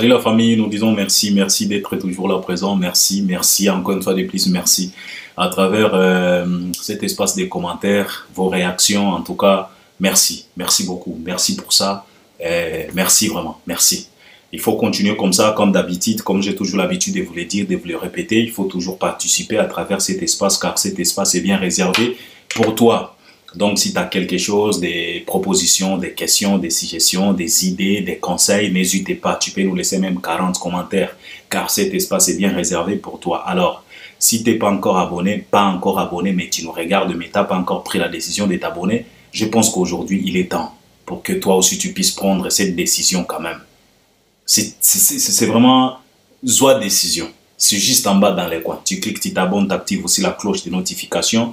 Salut la famille, nous disons merci, merci d'être toujours là présent, merci, merci, encore une fois de plus, merci. À travers cet espace des commentaires, vos réactions, en tout cas, merci, merci beaucoup, merci pour ça, merci vraiment, merci. Il faut continuer comme ça, comme d'habitude, comme j'ai toujours l'habitude de vous le dire, de vous le répéter, il faut toujours participer à travers cet espace, car cet espace est bien réservé pour toi. Donc, si tu as quelque chose, des propositions, des questions, des suggestions, des idées, des conseils, n'hésite pas. Tu peux nous laisser même 40 commentaires, car cet espace est bien réservé pour toi. Alors, si tu n'es pas encore abonné, mais tu nous regardes, mais tu n'as pas encore pris la décision de t'abonner, je pense qu'aujourd'hui, il est temps pour que toi aussi, tu puisses prendre cette décision quand même. C'est vraiment soit décision. C'est juste en bas dans les coins. Tu cliques, tu t'abonnes, tu actives aussi la cloche de notification.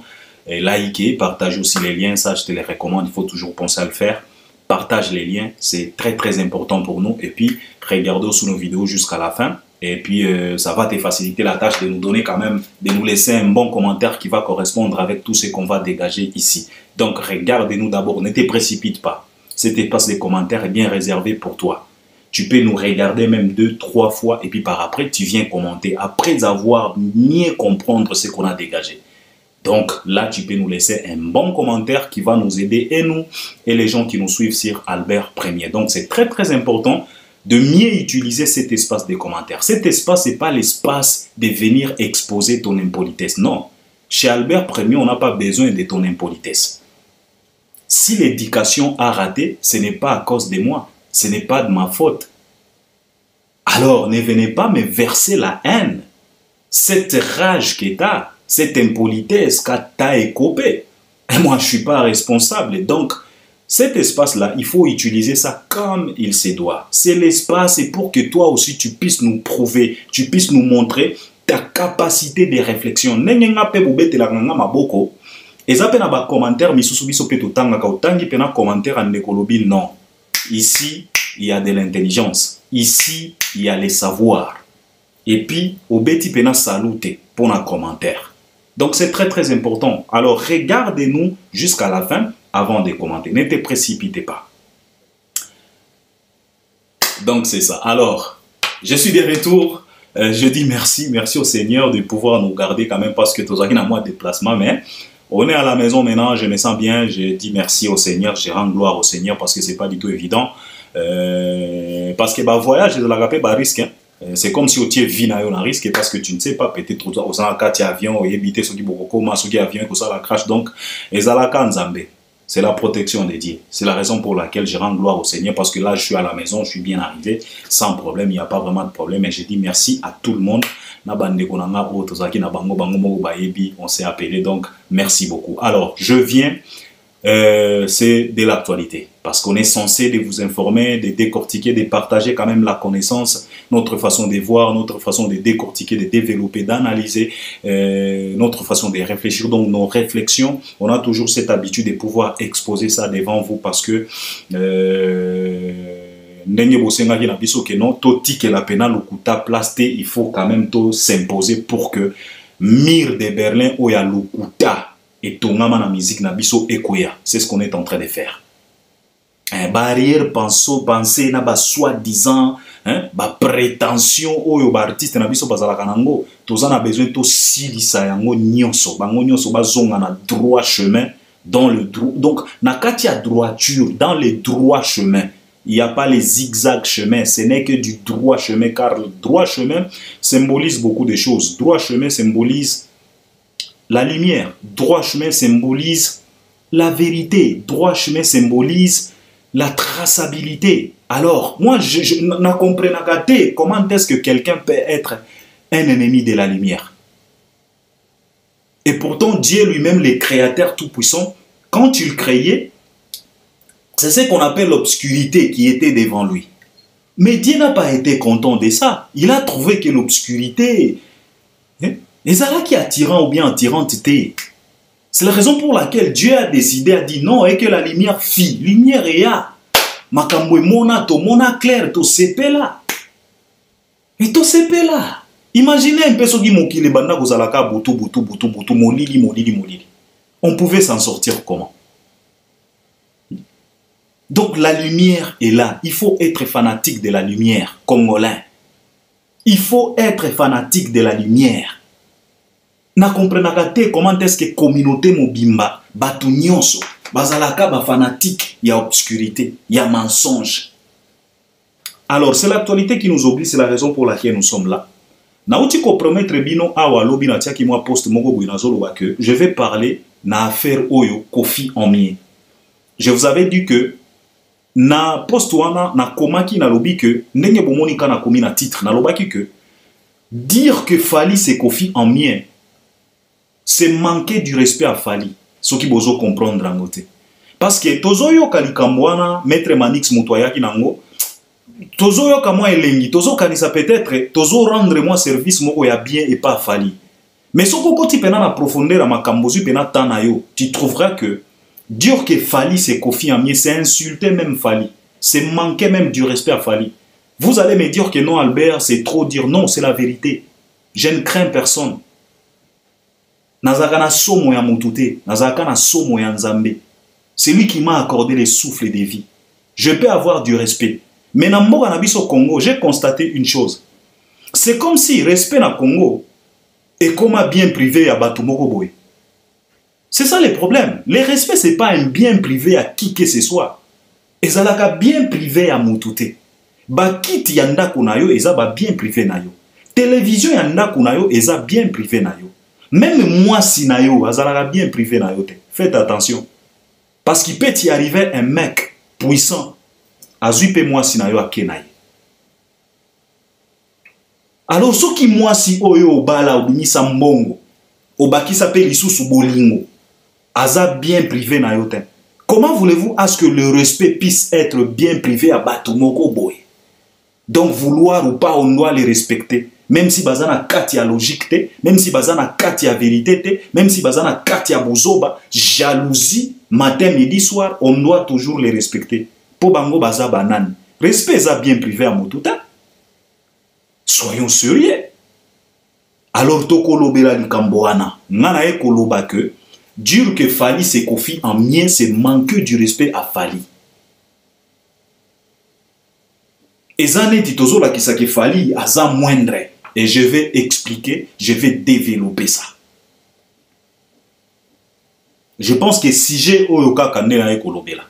Liker, partage aussi les liens, ça je te les recommande, il faut toujours penser à le faire. Partage les liens, c'est très très important pour nous. Et puis, regarde aussi nos vidéos jusqu'à la fin. Et puis, ça va te faciliter la tâche de nous donner quand même, de nous laisser un bon commentaire qui va correspondre avec tout ce qu'on va dégager ici. Donc, regarde-nous d'abord, ne te précipite pas. Cet espace de commentaires est bien réservé pour toi. Tu peux nous regarder même 2, 3 fois et puis par après, tu viens commenter après avoir mieux comprendre ce qu'on a dégagé. Donc là, tu peux nous laisser un bon commentaire qui va nous aider, et nous, et les gens qui nous suivent sur Albert Premier. Donc c'est très très important de mieux utiliser cet espace de commentaires. Cet espace, ce n'est pas l'espace de venir exposer ton impolitesse. Non, chez Albert Premier, on n'a pas besoin de ton impolitesse. Si l'éducation a raté, ce n'est pas à cause de moi, ce n'est pas de ma faute. Alors ne venez pas me verser la haine, cette rage que tu as. Cette impolitesse qu'a écopé. Et moi, je ne suis pas responsable. Donc, cet espace-là, il faut utiliser ça comme il se doit. C'est l'espace pour que toi aussi, tu puisses nous prouver, tu puisses nous montrer ta capacité de réflexion. Non. Ici, il y a de l'intelligence. Ici, il y a les savoirs. Et puis, au beti pena saluter pour un commentaire. Donc, c'est très, très important. Alors, regardez-nous jusqu'à la fin avant de commenter. Ne te précipitez pas. Donc, c'est ça. Alors, je suis de retour. Je dis merci. Merci au Seigneur de pouvoir nous garder quand même parce que tu as un mois de déplacement. Mais on est à la maison maintenant. Je me sens bien. Je dis merci au Seigneur. Je rends gloire au Seigneur parce que ce n'est pas du tout évident. Parce que bah, voyage, je l'ai risque. Hein. C'est comme si tu es vie dans un risque parce que tu ne sais pas, peut-être aux avions, éviter ceux qui beaucoup ceux qui avions, que ça la crash. Donc, c'est la protection de Dieu. C'est la raison pour laquelle je rends gloire au Seigneur parce que là, je suis à la maison, je suis bien arrivé, sans problème, il n'y a pas vraiment de problème. Et je dis merci à tout le monde. On s'est appelé, donc merci beaucoup. Alors, je viens. C'est de l'actualité parce qu'on est censé de vous informer, de décortiquer, de partager quand même la connaissance, notre façon de voir, notre façon de décortiquer, de développer, d'analyser, notre façon de réfléchir, donc nos réflexions. On a toujours cette habitude de pouvoir exposer ça devant vous parce que il faut quand même s'imposer pour que mur de Berlin où il y a l'Okuta et tongama na musique na biso ekoya. C'est ce qu'on est en train de faire. Barrière penser na ba soi-disant ba prétention oyo ba artiste na biso bazala kanango toza na besoin to silisa yango nyonso bango nyonso bazonga na droit chemin dans le droit. Donc na kati ya droiture dans les droits chemins. Il n'y a pas les zigzags chemins, ce n'est que du droit chemin car le droit chemin symbolise beaucoup de choses. Droit chemin symbolise la lumière, droit chemin symbolise la vérité, droit chemin symbolise la traçabilité. Alors, moi, je ne comprends pas comment est-ce que quelqu'un peut être un ennemi de la lumière. Et pourtant, Dieu lui-même, le créateur tout-puissant, quand il créait, c'est ce qu'on appelle l'obscurité qui était devant lui. Mais Dieu n'a pas été content de ça. Il a trouvé que l'obscurité... Les Arabes qui attirant ou bien attirante, c'est la raison pour laquelle Dieu a décidé, a dit non, et que la lumière fit. Lumière est là. Makambwe mona clair, to sepe là. Et to sepe là. Imaginez un peu ce qui m'a les banda kozalaka butu, molili. On pouvait s'en sortir comment? Donc la lumière est là. Il faut être fanatique de la lumière, congolais. Il faut être fanatique de la lumière. Na comprenaka te comment est-ce que communauté mobimba batu nyonso bazalaka ba fanatique ya obscurité, ya mensonge. Alors c'est l'actualité qui nous oblige, c'est la raison pour laquelle nous sommes là. Nauti ko promettre bino awa lobi na tiaki moi poste moko buinazolo ba que je vais parler na affaire oyo Kofi Omie. Je vous avais dit que na poste wana na komaki na lobi que ndenge bomoni kana komi na titre na lobaki que dire que Fally c'est Kofi Omie, c'est manquer du respect à Fally. Ce qui bozo comprendre en côté. Parce que tozo yo kalikamwana maître Manix Mutoyaki nango tozo yo kamwa elengi tozo kanisa peut-être tozo rendre moi service moko ya bien et pas Fally. Mais ce que tu pena na profondeur à makambozu pena tanayo, tu trouveras que dire que Fally c'est Kofi Omie, c'est insulter même Fally. C'est manquer même du respect à Fally. Vous allez me dire que non Albert, c'est trop dire. Non, c'est la vérité. Je ne crains personne. Nazaka na somo ya mutute, nazaka na somo ya nzambe. C'est lui qui m'a accordé le souffle de vie. Je peux avoir du respect. Mais dans mboka na biso Congo, j'ai constaté une chose. C'est comme si respect na Congo est comme un bien privé à batu moko boy. C'est ça le problème. Le respect c'est pas un bien privé à qui que ce soit. Ezalaka bien privé à mutute. Ba kiti ya ndako na yo eza ba bien privé na yo. Télévision ya ndako na yo eza bien privé na yo. Même moi si na yo azalaka bien privé na yo te. Faites attention. Parce qu'il peut y arriver un mec puissant. Azuipe moi si na yo akenaye. Alors ce qui moi si oyo obala obimisa mbongo obaki s'appelle lisusu bolingo aza bien privé na yo te. Comment voulez-vous à ce que le respect puisse être bien privé à batu moko boy? Donc vouloir ou pas on doit les respecter. Même si bazana katia logique te, même si bazana katia vérité te, même si bazana katia bozoba, jalousie, matin, midi, soir, on doit toujours les respecter. Po bango baza banane. Respect ça bien privé à motuta. Soyons sérieux. Alors toko lobela likamboana, ngana e koloba que dire que Fally c'est Kofi Omie, c'est manquer du respect à Fally. Ezane titozo la kisake Fally aza moindre. Et je vais expliquer, je vais développer ça. Je pense que si j'ai Oyoka Kandela et Kolobela.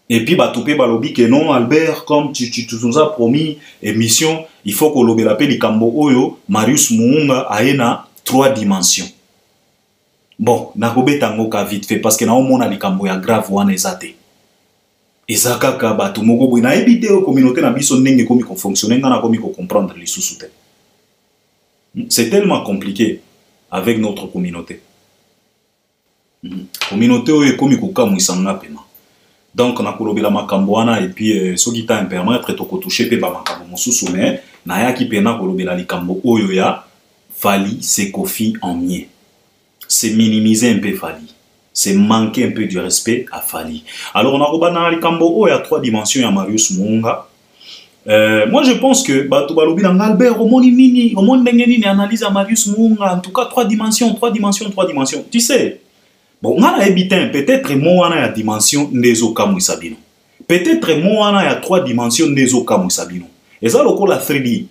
Et puis, Batoupe Balobi que non, Albert, comme tu nous as promis, émission, il faut Kolobela pe Likambo Oyo, Marius Muunga, Aena, 3 dimensions. Bon, Nakobe Tangoka vite fait, parce que na omona Likambo ya grave wana ezate. Ezaka ka batu moko boy na ebite o communauté na biso ndenge komi ko fonctionner ngana komi ko comprendre les sous-sous. C'est tellement compliqué avec notre communauté. Communauté oyo komi ko kamwisanga pena. Donc na kolobela makambo wana et puis soki ta permettre to ko toucher pe ba makambo mosusu mais na ya ki pena kolobela likambo oyo ya Fally c'est Kofi Omie. C'est minimiser un peu Fally. C'est manquer un peu du respect à Fally. Alors, on a Robana Likambo, il y a 3 dimensions, il y a Marius Muunga. Moi, je pense que Albert, au monde mini, au monde Nengeni, analyse à Marius Muunga. En tout cas, 3 dimensions, 3 dimensions, 3 dimensions. Tu sais, bon, on a évité peut-être moi, on a la dimension Nezo Kamou Sabino. Peut-être moi, on a la 3 dimensions Nezo Kamou Sabino. Et ça, le la 3D.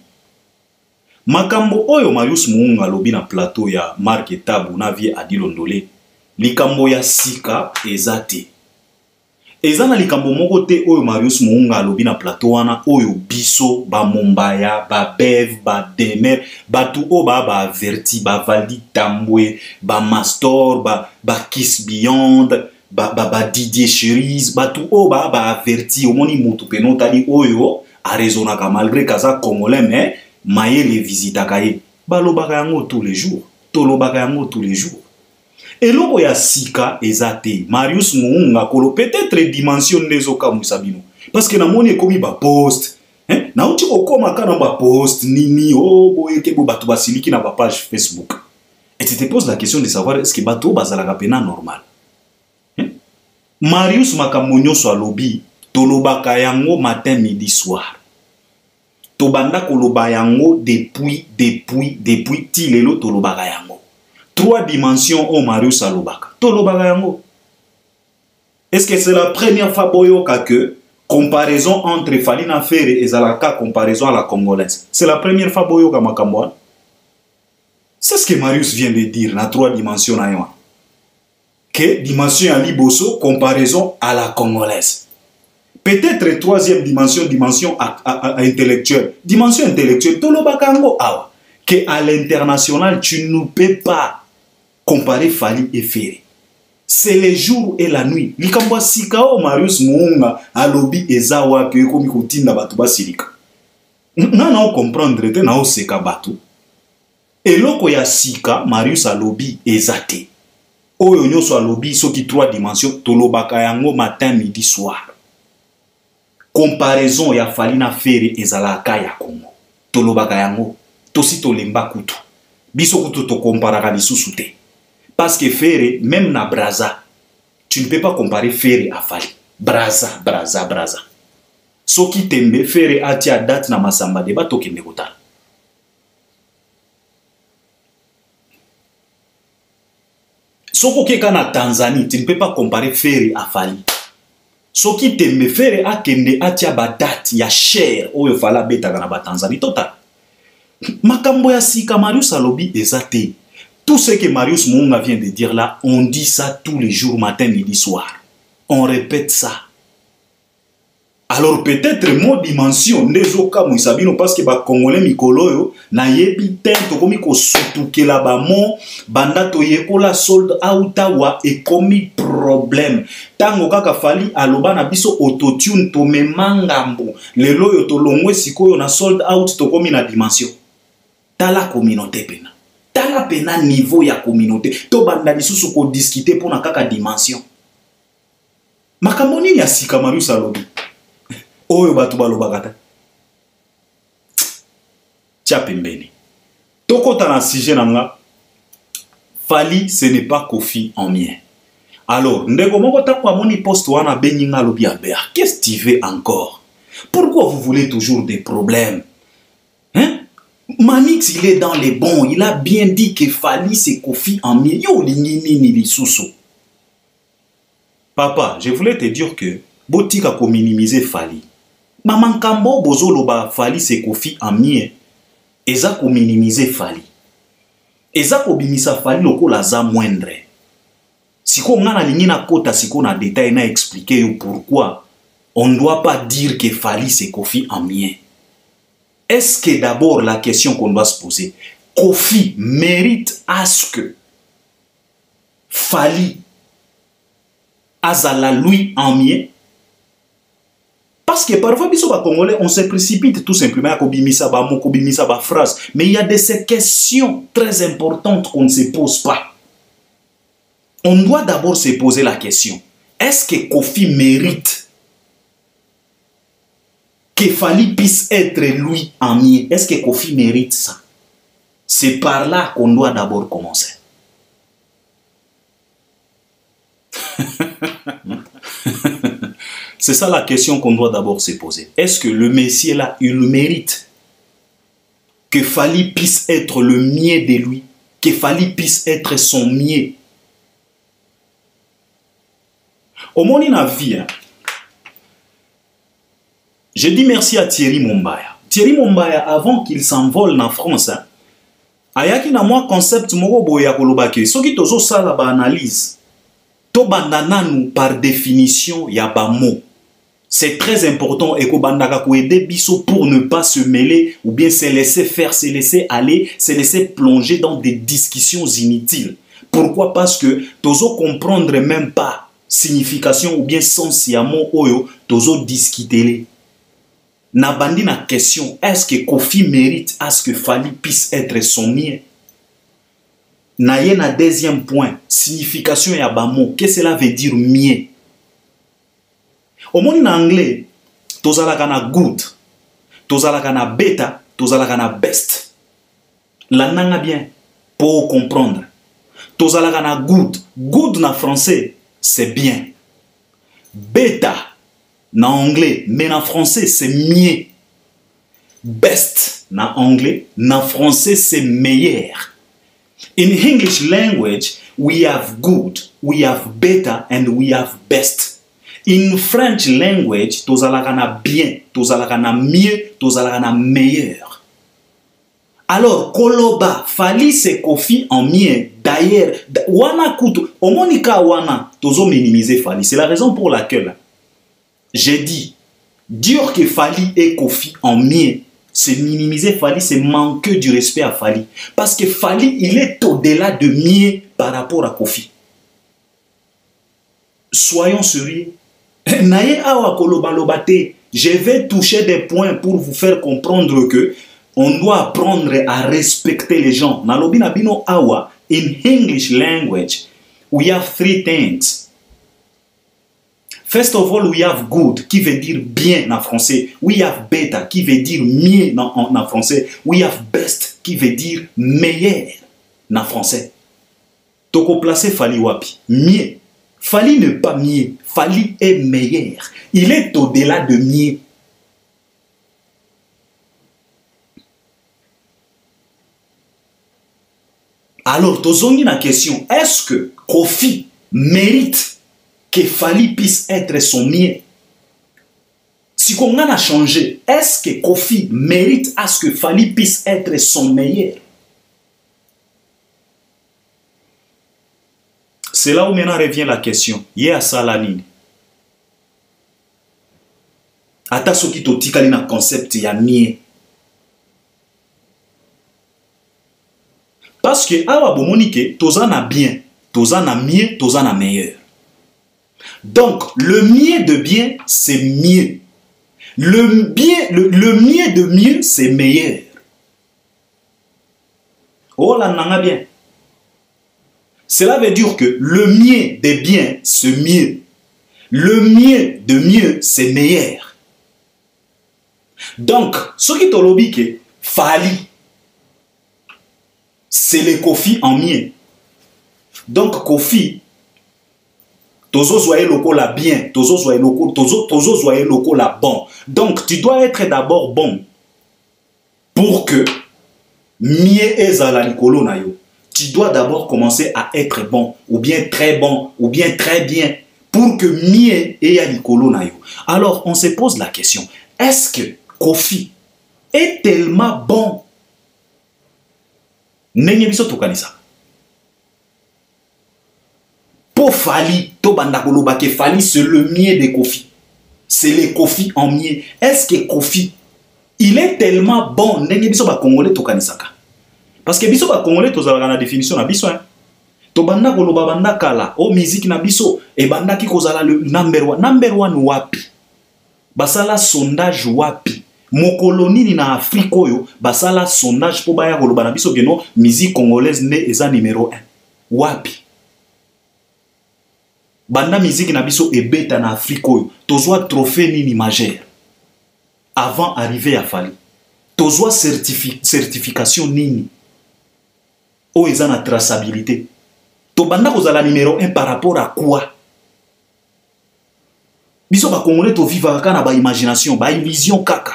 Makambo Oyo Marius Muunga, lobi na plateau, ya Mark Tabu, na vie Adilondole. Likambo ya sika ezate. Ezana likambo moko te oyo Marius Muunga alobi na plateau wana oyo biso ba Mombaya, ba Bev, ba Demer, batu o ba averti, ba Valdi Tambwe, ba Mastor, ba Kiss Beyond, ba Didier Cherise, batu o ba averti omoni mutu peno tali oyo a raisonnaka malgré kaza congolais mais maye les visitaka ye. Ba lobaka yango tous les jours. Tolobaka yango tous les jours. Et l'eau ya sika ezate Marius Muunga kolo peut-être dimension nezo Kamou Sabino parce que na moni komi ba post na uti okoma kana ba post nini oh boye ke bo batu basiliki na ba page Facebook et tu te poses la question de savoir est-ce que batu bazalaka pena normal Marius Makamonyo so alobi tolobaka yango matin midi soir tobanda koloba yango depuis ti lelo tolobaka yango 3 dimensions au Marius Alobaka. Tolobaka yango. Est-ce que c'est la première fois boyoka que comparaison entre Falina Ferre et Zalaka comparaison à la congolaise? C'est la première fois boyoka makambo. C'est ce que Marius vient de dire dans 3 dimensions. Que dimension à Liboso, comparaison à la congolaise. Peut-être 3e dimension, dimension intellectuelle. Dimension intellectuelle, Tolobakango awa. Que à l'international, tu ne peux pas comparer Fali et Ferre. C'est le jour et la nuit. Likambwa sikao Marius Muunga alobi ezawa pe komi kotinda batu basirika. Na comprendre te na oseka batu. Eloko ya sika Marius alobi ezate. Oyo nyoso alobi soki 3 dimensions tolobaka yango matin midi soir. Comparaison ya Falina Ferre ezalaka ya Congo. Tolobaka yango tosi tolemba kutu. Biso kutu to comparaka lisusu te. Parce que Ferre, même na Braza, tu ne peux pas comparer Ferre à Fali. Braza. Soki tembe Ferre atia date na masamba de bato kende kotala. Soko keka na Tanzanie, tu ne peux pas comparer Ferre à Fali. Soki tembe Ferre akende atia ba date ya cher oyo fala beta na ba Tanzanie total. Makambo ya sika Marius alobi ezate. Tout ce que Marius Muunga vient de dire là, on dit ça tous les jours, matin, midi, soir. On répète ça. Alors peut-être mon dimension, nezoka mouisabino, parce que ba Congolais mikoloyo, na yebi tento komi ko sutuke la ba mon, banda to yekola sold outa wa e komi problème. Tango kaka Fali aloba na biso autotune to memangambo. Lelo yo to longwe sikoyo na sold out to komi na dimension. Tala communauté pena. Tala pena niveau ya communauté. To banda lisusu ko discuter pour na kaka dimension. Makambo nini ya sika Marius alobi? Oyo batu balobakata. Tia pembeni. Toko ta na sujet nanga. Fali ce n'est pas Kofi en mien. Alors, ndeko moko ta kwa moni poste wana beninga lobi Albert. Qu'est-ce que tu veux encore? Pourquoi vous voulez toujours des problèmes? Hein? Manix, il est dans les bons. Il a bien dit que Fali, c'est Kofi en mien. Yo, lingini ni lisusu. Papa, je voulais te dire que botika ko minimiser Fali. Maman Kambo bozo loba Fali, c'est Kofi en mien. Eza ko minimiser Fali. Eza ko bimisa Fali loko la za moindre. Siko ngana lingina kota siko na détail na expliquer pourquoi on ne doit pas dire que Fali, c'est Kofi en mien. Est-ce que d'abord la question qu'on doit se poser, Kofi mérite à ce que Fali azala lui en mien? Parce que parfois, Congolais, on se précipite tout simplement à kobimisa ba mo, kobimisa ba phrase. Mais il y a de ces questions très importantes qu'on ne se pose pas. On doit d'abord se poser la question, est-ce que Kofi mérite que Fali puisse être lui en mien? Est-ce que Kofi mérite ça? C'est par là qu'on doit d'abord commencer. C'est ça la question qu'on doit d'abord se poser. Est-ce que le Messie là, il mérite que Fali puisse être le mien de lui? Que Fali puisse être son mien? Au monde in la vie, hein, je dis merci à Thierry Mumbaya. Thierry Mumbaya, avant qu'il s'envole en France, hein, ayaki na moi concept moko boya kolobake. Soki tozo sala ba analyse, to bandana nous par définition ya ba mot. C'est très important et kobandaka ko aider biso pour ne pas se mêler ou bien se laisser faire, se laisser aller, se laisser plonger dans des discussions inutiles. Pourquoi? Parce que tozo comprendre même pas signification ou bien sens ya mot oyo tozo discuter. Na bandi na question, est-ce que Kofi mérite à ce que Fali puisse être son mien? Na ye na deuxième point, signification ya ba mot, qu'est-ce que cela veut dire mien? Au monde en anglais, tozalaka na good, tozalaka na beta, tozalaka na best. La nanga bien pour comprendre. Tozalaka na good, good na français, c'est bien. Beta na anglais, mais na français c'est mieux. Best na anglais, na français c'est meilleur. In English language, we have good, we have better, and we have best. In French language, tozalaka na bien, tozalaka na mieux, tozalaka na meilleur. Alors, koloba, fali se kofi en mieux. D'ailleurs, wana kutu, omonika wana, tozo minimiser fali. C'est la raison pour laquelle j'ai dit, dire que fali et kofi en mieux, c'est minimiser fali, c'est manquer du respect à fali. Parce que fali, il est au-delà de mieux par rapport à kofi. Soyons sérieux. Naye awa koloba lobate, je vais toucher des points pour vous faire comprendre que on doit apprendre à respecter les gens. Nalobi na bino awa, in English language, we have three things. First of all, we have good, qui veut dire bien en français. We have better, qui veut dire mieux en français. We have best, qui veut dire meilleur en français. Toko placer fali wapi? Mieux. Fali n'est pas mieux. Fali est meilleur. Il est au-delà de mieux. Alors, tozongi na question, est-ce que Kofi mérite que Fali puisse être son mieux? Si on a changé, est-ce que Kofi mérite à ce que Fali puisse être son meilleur? C'est là où maintenant revient la question. Yé Salani. Ata soki to tikali na concept ya mieux. Parce que awa bomonike tozana bien, tozana mieux, tozana meilleur. Donc le mieux de bien c'est mieux. Le mieux de mieux c'est meilleur. Oh là nanga bien. Cela veut dire que le mieux de bien c'est mieux. Le mieux de mieux c'est meilleur. Donc ce qui tolobi ke Fali c'est le Kofi en mieux. Donc Kofi, tozo zoye loko la bien, tozo zoye loko la bon. Donc tu dois être d'abord bon pour que mieux ezala likolo na yo. Tu dois d'abord commencer à être bon, ou bien très bon, ou bien très bien, pour que mieux eya likolo na yo. Alors on se pose la question, est-ce que Kofi est tellement bon? Nenye biso tokanisa. Pour Fali, to banda koloba ke Fali c'est le mieux de Kofi. C'est le Kofi en mieux. Est-ce que Kofi, il est tellement bon? Nenye biso ba Congolais tokanisaka. Parce que biso ba Congolais tozalaka na définition na biso. To banda koloba banda kala, o musique na biso, e banda ki kozala le number one. Number one wapi? Basala sondage wapi? Mokolo nini na Afrique oyo basala sondage po baya koloba na biso geno musique congolaise ne eza numéro 1. Wapi? Banda musique na biso ebeta na Afrique oyo tozwa trophée nini majeur avant arriver à Fali. Tozwa certification nini o eza na traçabilité. To banda kozala numéro 1 par rapport à quoi? Biso ba Congolais to vivre kana ba imagination, ba illusion kaka.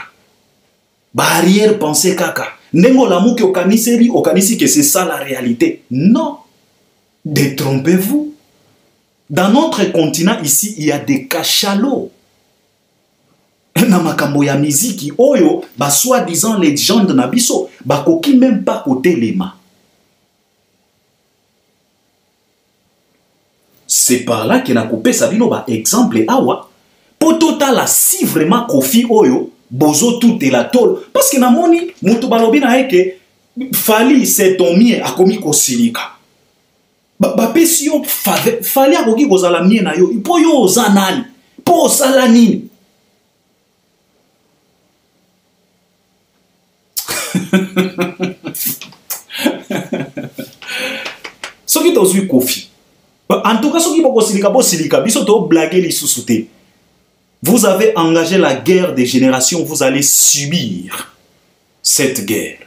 Barrière pensée kaka. Nengo la mouki okanisi que c'est ça la réalité. Non. Détrompez-vous. Dans notre continent ici, il y a des cachalots. Na makambo ya miziki oyo, ba soi-disant légende na biso, ba koki même pas côté les mains. C'est par là que na coupé sabino ba exemple awa. Potota la si vraiment Kofi oyo, bozo tout est la tôle. Parce que na moni, mutu balobi na eke, Fali c'est ton mien a komi kosilika. Ba pesi yo Fali a koki kozala mien na yo. Po yo ozanani, po osala nini. Soki tozwi Kofi. En tout cas, soki bo kosilika, biso to blaguer li sous-souté. Vous avez engagé la guerre des générations, vous allez subir cette guerre.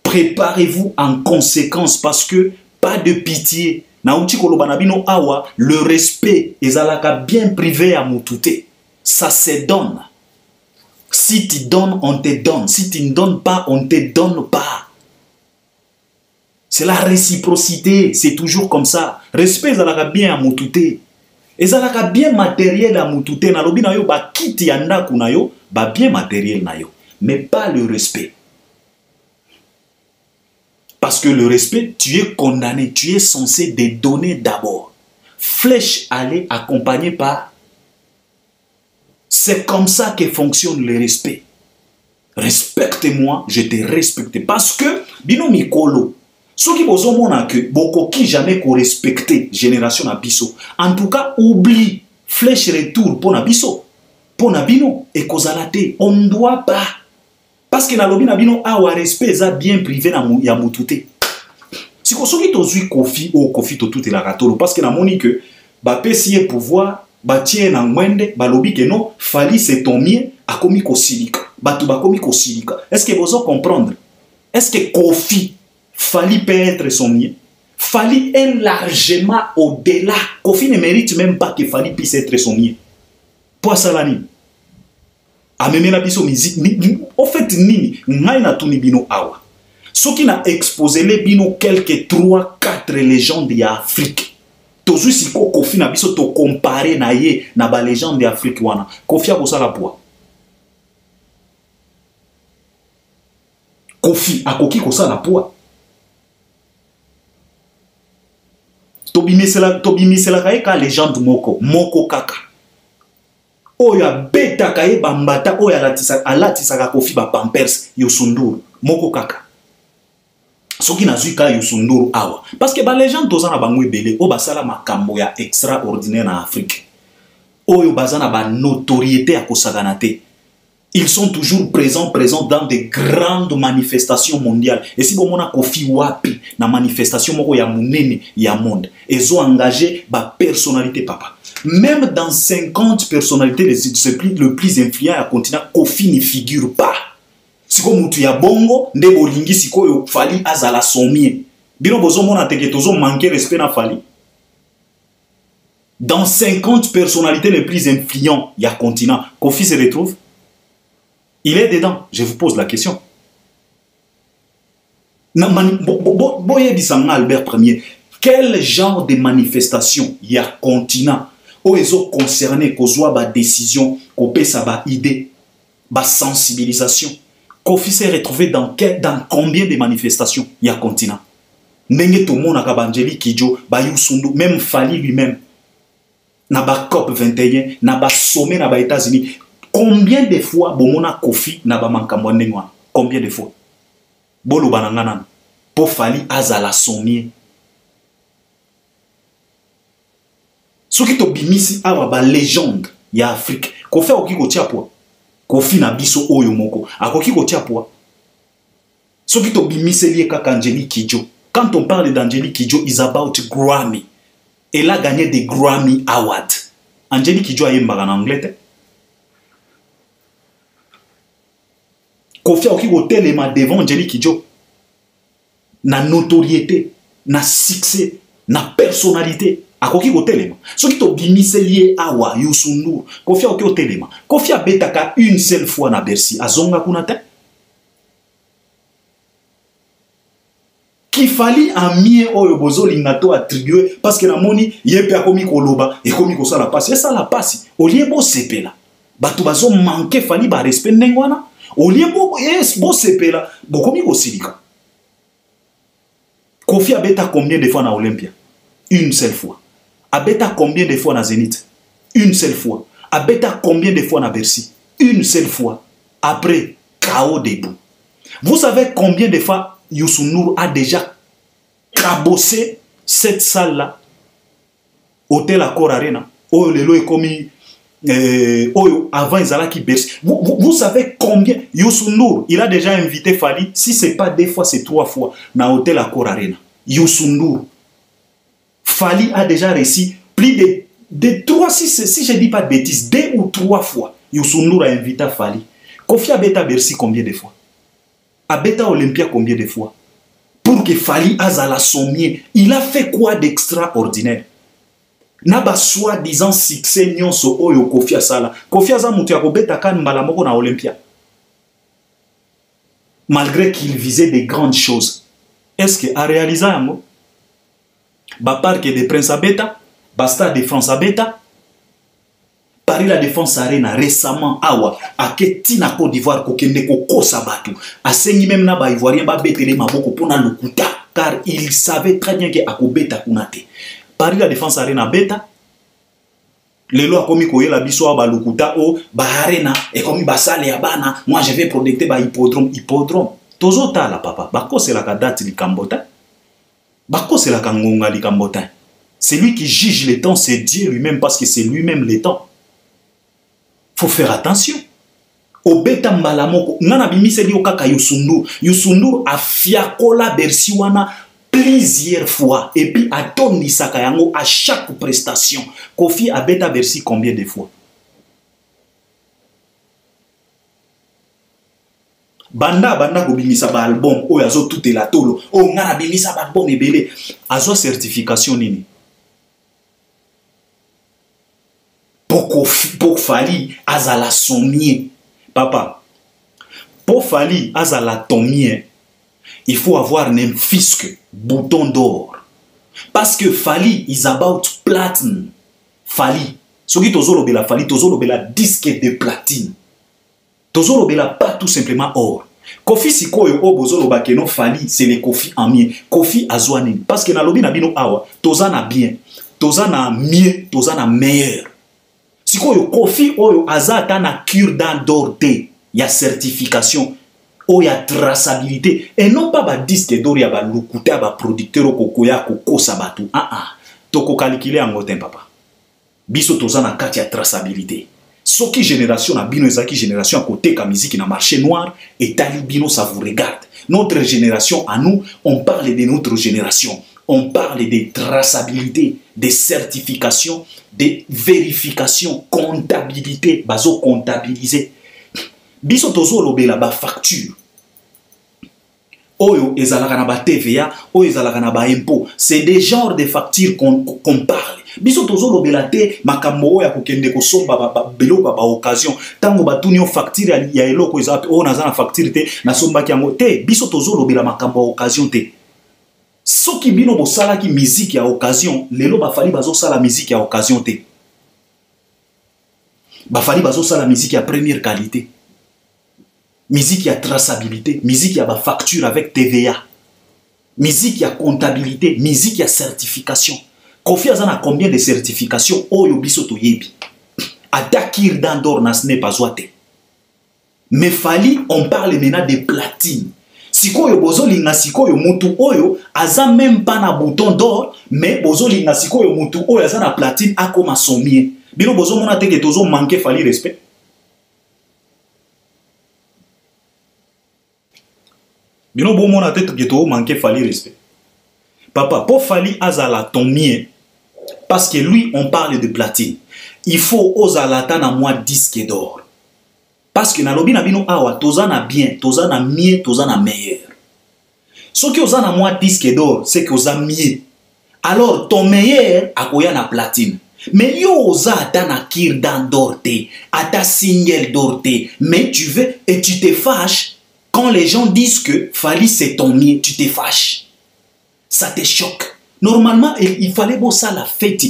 Préparez-vous en conséquence parce que pas de pitié. Le respect ezalaka bien privé à Moutouté. Ça se donne. Si tu donnes, on te donne. Si tu ne donnes pas, on ne te donne pas. C'est la réciprocité. C'est toujours comme ça. Respect ezalaka bien à Moutouté. ezalaka bien matériel à mutute na lobi na yo ba kiti ya ndaku na yo ba bien matériel na yo, mais pas le respect. Parce que le respect, tu es condamné, tu es censé te donner d'abord. Flèche allée accompagnée par... C'est comme ça que fonctionne le respect. Respecte-moi, je te respecte. Parce que, bino mikolo, ceux qui bozo mona que beaucoup qui jamais ko respecter génération na biso. En tout cas, oublie flèche retour pour na biso, pour na bino et kozalate. On ne doit pas. Parce que na lobi na bino awa respect za bien privé na ya mutute. Si ko soki tozui kofi o kofi to tout la katolo parce que na moni que ba pesier pouvoir ba tie na mwende ba lobi que non fali c'est ton mien a komi ko silika. Ba tu ba komi ko silika. Est-ce que vous comprendre? Est-ce que Kofi fali peut être son mien? Fali est largement au-delà. Kofi ne mérite même pas que Fali puisse être son mien. Pour Salani. Amemela biso musique au fait nini ngai na tuni bino awa soki na exposer les bino quelques 3-4 légendes d'Afrique tozui siko Kofi na biso to comparer na ye na ba légende d'Afrique wana Kofi a kosala poa Kofi akoki kosala poa tobimisela ka légende moko kaka oya beta kaye bambata oya alatisa Kofi ba pampers Youssou N'Dour moko kaka soki nazui ka Youssou N'Dour awa parce que ba légende tozana bango ebele o basala makambo ya extraordinaire na Afrique oyo bazana ba notoriété ya kosagana te. Ils sont toujours présents dans de grandes manifestations mondiales. Et si vous avez Kofi wapi na manifestation moko ya munene ya monde, ils ont engagé ba personnalité papa. Même dans 50 personnalités le plus influent à continent, Kofi ne figure pas. Si vous mutu ya bongo, nde bolingi siko yo Fali azala somie. Bino bozo mona teke tozo manquer respect na Fali. Dans 50 personnalités les plus influents ya continent, Kofi se retrouve. Il est dedans. Je vous pose la question. Albert Ier, quel genre de manifestation il y a continent où ils ont concerné qu'on soit ba décision, qu'on paie sa ba idée, ba sensibilisation. Kofi s'est retrouvé dans combien de manifestations il y a continent? Nenge tout le monde a Angélique Kidjo, ba Youssou N'Dour, même Fali lui-même, na ba COP 21, na ba sommet na ba États-Unis. Combien de fois bomona Kofi na ba mankambo ndengwa? Combien de fois? Bolo banangana po Fali azala sommier. Soki to bimisi awa ba légende ya Afrique. Kofi oki ko tia poa. Kofi na biso oyo moko. Akoki ko tia poa. Soki to bimisi lié kaka Angélique Kidjo. Quand on parle d'Angélique Kidjo, is about Grammy. Elle a gagné des Grammy Awards. Angélique Kidjo a yemba en anglais. Kofi oki ko telema devant Angélique Kidjo. Na notoriété, na succès, na personnalité. Akoki ko telema. Soki to bimise lié awa Youssou N'Dour. Kofi oki ko telema. Kofi a betaka une seule fois na Bercy. Azonga kuna te. Kifali a mie oyo bozo lingato attribué parce que na moni yepe akomi koloba et komi ko sala passe. Ça la passe. Olie bo sepela. Batu bazo manquer Fali ba respect ndengwana. Olie bo sepela. Bo komi ko silika. Kofi a beta combien de fois na Olympia? Une seule fois. A beta combien de fois na Zénith? Une seule fois. A beta combien de fois na Bercy? Une seule fois. Après, KO debout. Vous savez combien de fois Youssou N'Dour a déjà cabossé cette salle-là? Hôtel Accor Arena. Oh, le est commis. Avant Izalaki Bercy. Vous savez combien Youssou N'Dour, il a déjà invité Fali, si ce n'est pas 2 fois, c'est 3 fois, dans Hôtel Accor Arena. Youssou N'Dour. Fali a déjà réussi plus de 3, si je ne dis pas de bêtises, 2 ou 3 fois. Youssou N'Dour a invité Fali. Kofi a bêta Bercy combien de fois? A bêta Olympia combien de fois? Pour que Fali azala sommier, il a fait quoi d'extraordinaire? Naba soi-disant succès nyonso oyo Kofi asala. Kofi aza mutu ya kobeta kan mbala moko na Olympia. Malgré qu'il visait des grandes choses. Est-ce que a réalisé yango? Ba parc de Prince Abeta, ba stade de France Abeta, Paris La Défense Arena récemment awa aketi na Côte d'Ivoire kokende kokosa batu asengi même na ba ivoirien ba betele maboko pona lokuta car il savait très bien que akobeta kunate. Paris La Défense Arena beta lelo akomi koyela biso ba lokuta o ba arena et komi basale ya bana moi je vais protecter ba hippodrome tozota la papa bakose la date likambota bakose la kangonga likambota. C'est lui qui juge les temps, c'est Dieu lui-même parce que c'est lui-même les temps. Faut faire attention. Obeta mbalamoko nana bimise li okaka Youssou a fiakola Bercy wana plusieurs fois et puis a toni sakayango à chaque prestation. Kofi a beta Bercy combien de fois? Banda ko bimisa ba album o yazo tout la tolo o ngana bimisa ba album ebele azo certification nini? Pour Fally azala sommier. Papa, pour Fally azala tomien, il faut avoir un fisc, bouton d'or. Parce que Fally is about platinum. Fally. Ce qui tozolo bela Fally, tozolo bela disque de platine. Tozolo bela pas tout simplement or. Kofi sikoyo o bozolo bakeno Fally, c'est le Kofi en mien. Kofi azwani. Parce que na lobi na bino awa, tozana bien, tozana mieux, tozana meilleur. Si koyo Kofi oyo azata na cure d'or te ya certification o ya traçabilité et non pas ba disque d'or ya ba lukuta ba producteur kokoya kokosa batu toko calculer en gotin papa biso toza na kati ya traçabilité soki génération na bino ezaki génération à côté ka musique na marché noir et talibino ça vous regarde notre génération à nous on parle de notre génération. On parle de traçabilité, de certification, de vérification, comptabilité, bazo comptabiliser. Biso tozo lobela ba facture. Oyo ezalaka na ba TVA, oyo ezalaka na ba impôt. C'est des genres de factures qu'on parle. Biso tozo lobela te makambo ya kokende ko somba ba beloka ba occasion. Tango batuni o facture ya eloko ezape o nazana facture te na somba ki yango te. Biso tozo lobela makambo occasion te. Soki bino bosala ki musique à occasion, lelo bafali bazo sala musique à occasion te. Bafali bazo sala musique à première qualité. Musique à traçabilité, musique à ba facture avec TVA. Musique à comptabilité, musique à certification. Kofi azana combien de certifications oyo biso to yebi. Atakir d'or nas n'est pas ouate. Mais Fally, on parle maintenant de platine. Sikoyo bozolinga sikoyo mutu oyo aza même pas na bouton d'or mais bozolinga sikoyo mutu oyo aza na platine akoma sommier. Bino bozo mona te que tozo manquer Fally respect. Bino bo mona te que tozo manquer Fally respect. Papa, pour Fally azala tomien parce que lui on parle de platine. Il faut ozalata na moi disque d'or. Parce que na lobi na bino awa tozana bien, tozana mieux, tozana meilleur. Ce qui ozana moi disque d'or, c'est que oza mieux. Alors ton meilleur akoya na platine. Mais yo oza ata na kir d'or te, ata single d'or te. Mais tu veux et tu te fâches quand les gens disent que Fally c'est ton mieux, tu te fâches. Ça te choque. Normalement il fallait bon ça la fête.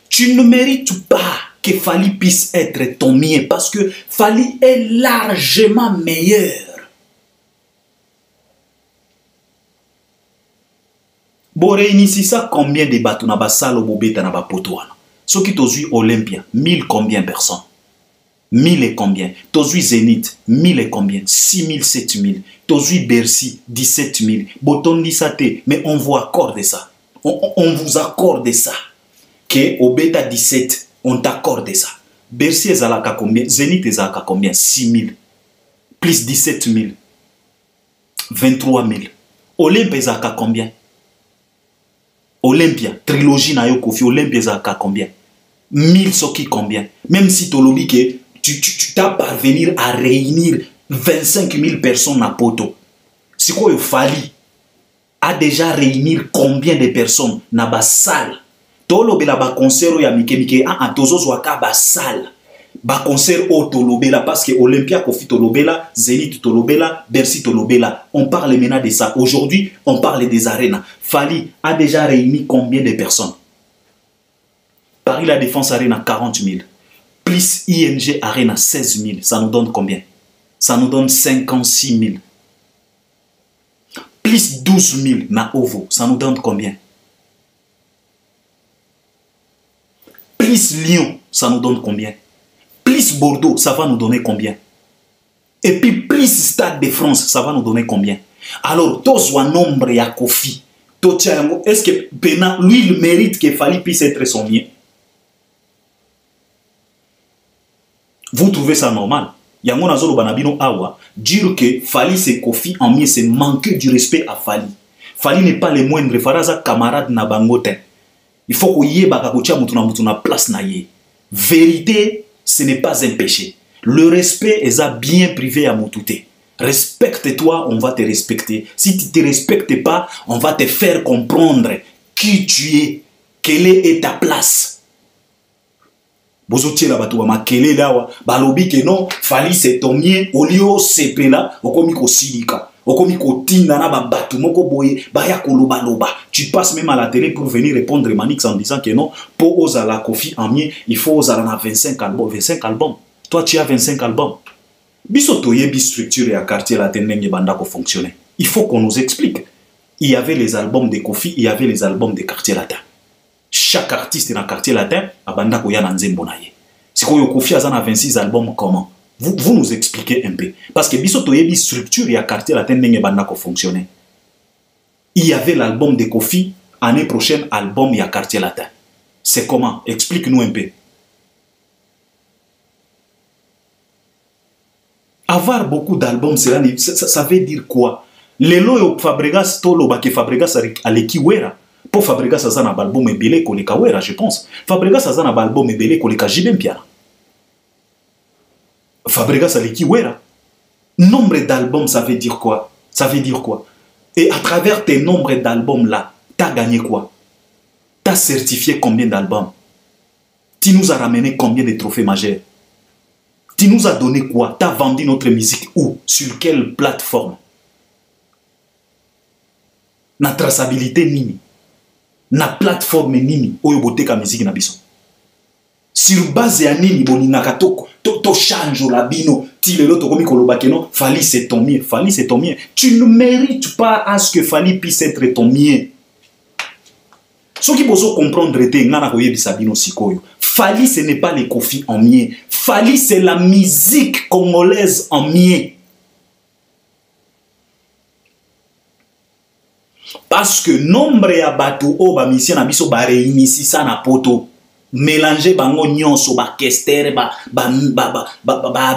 Tu ne mérites pas que Fally puisse être ton mien parce que Fally est largement meilleur. Bon, réunissez ça combien de bateaux na ba salo bobeta na ba potoana. Ceux qui t'ont Olympia, 1000 combien personnes? 1000 et combien? T'ont Zénith, 1000 et combien? 6000, 7000. T'ont Bercy, 17 000. Boton dit ça, mais on vous accorde ça. On vous accorde ça. Que au bêta 17, on t'accorde ça. Bercy est à combien? Zénith est à combien? 6000. Plus 17 000. 23 000. Olympia est à combien? Olympia, trilogie na yo Kofi, Olympia est à combien? 1000 soki combien? Même si tu lobby que tu t'as parvenir à réunir 25 000 personnes à poto. C'est quoi Fally a déjà réunir combien de personnes na ba salle? Tolobela ba concert ya mike tozo zwaka ba salle. Ba concert o tolobela parce que Olympia Kofi tolobela, Zénith tolobela, Bercy tolobela. On parle maintenant de ça. Aujourd'hui, on parle des arénas. Fally a déjà réuni combien de personnes? Paris La Défense Arena 40 000. plus ING Arena 16 000, ça nous donne combien? Ça nous donne 56 000. Plus 12 000 na OVO, ça nous donne combien? Plus Lyon, ça nous donne combien? Plus Bordeaux, ça va nous donner combien? Et puis plus Stade de France, ça va nous donner combien? Alors, tous un nombre ya Kofi. Est-ce que Pena, lui, il mérite que Fally puisse être son mien? Vous trouvez ça normal? Yango nazolo banabino awa, dire que Fally c'est Kofi en mien, c'est manquer du respect à Fally. Fally n'est pas le moindre, Faraza camarade na bangote. Il faut qu'on y ait mutuna place na ye. Vérité, ce n'est pas un péché. Le respect est bien privé à Moutouté. Respecte-toi, on va te respecter. Si tu ne te respectes pas, on va te faire comprendre qui tu es, quelle est ta place. Bozotiela batuwa makele lawa balobi ke non Fally c'est ton mien olio sepela okomi ko silika okomi ko tinda na ba batu moko boye baya koloba loba. Tu passes même à la télé pour venir répondre Manix en disant que non pour ozala Kofi en mien il faut ozala na 25 albums. Toi tu as 25 albums. Biso toyebi structure ya quartier latin ndenge banda ko fonctionner. Il faut qu'on nous explique. Il y avait les albums de Kofi, il y avait les albums de quartier latin. Chaque artiste dans le quartier latin a banda koya na nzembo na ye. Si ko yo Kofi azana 26 albums comment? Vous nous expliquez un peu parce que biso toyebi structure ya quartier latin ndenge banda ko fonctionner. Il y avait l'album de Kofi, année prochaine album ya quartier latin. C'est comment? Explique-nous un peu. Avoir beaucoup d'albums, ça veut dire quoi? Lelo yo Fabregas tolo ba ke Fabregas aleki wera. Pour Fabregas azana album ebele koleka wera, je pense. Fabregas azana album ebele koleka Jibem Piana. Fabregas aleki wera. Nombre d'albums, ça veut dire quoi? Ça veut dire quoi? Et à travers tes nombres d'albums là, t'as gagné quoi? T'as certifié combien d'albums? Tu nous as ramené combien de trophées majeurs? Tu nous as donné quoi? Tu as vendu notre musique où? Sur quelle plateforme? Na traçabilité nini? Na plateforme nini? Oyo boteka musique na biso. Sur base ya nini boningaka to change la bino. Ti lelo to komi koloba keno, Fally c'est ton mien. Fally c'est ton mien. Tu ne mérites pas à ce que Fally puisse être ton mien. Ce qui peut comprendre te ngana koyebisa bino sikoyo. Fally ce n'est pas les Kofi en mien. Fally c'est la musique congolaise en mien. Parce que nombre ya bato o ba mission na biso ba réunissisa ça na poto. Mélanger bango nyonso ba Kester ba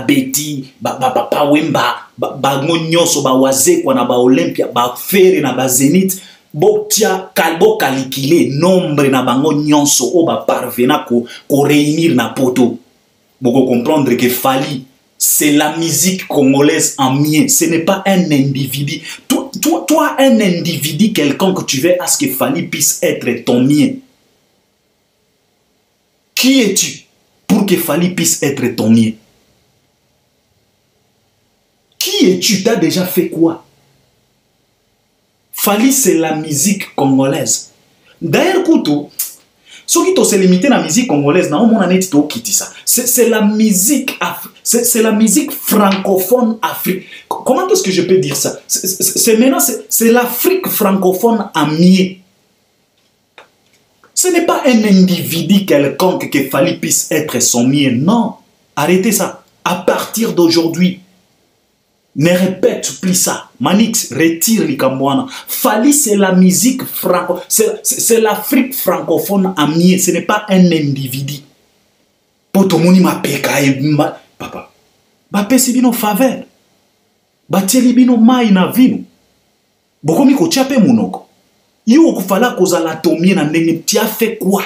Betty ba Wemba bango nyonso ba Wazekwa na ba Olympia ba Fere na ba Zenith. Botia kalbo calculer nombre na bango nyonso o ba parvena ko réunir na poto. Boko comprendre que Fally c'est la musique congolaise en mien. Ce n'est pas un individu. Toi, un individu quelconque, tu veux à ce que Fally puisse être ton mien. Qui es-tu pour que Fally puisse être ton mien? Qui es-tu? T'as déjà fait quoi? Fally, c'est la musique congolaise. D'ailleurs, Koutou, ce qui se limité à la musique congolaise, c'est la musique, c'est la musique francophone africaine. Comment est-ce que je peux dire ça? C'est maintenant, c'est l'Afrique francophone en mien. Ce n'est pas un individu quelconque que Fally puisse être son mien. Non, arrêtez ça. À partir d'aujourd'hui, ne répète plus ça. Manix, retire les Cambouana. Fally, c'est la musique franco. C'est l'Afrique francophone en mien. Ce n'est pas un individu. Pour tout le monde, ma papa. Ba pesi bino faveur. Ba tieli bino mai na vino. Bokomi ko chape munoko. Yo kufala kozala tomie na ndenge tu as fait quoi?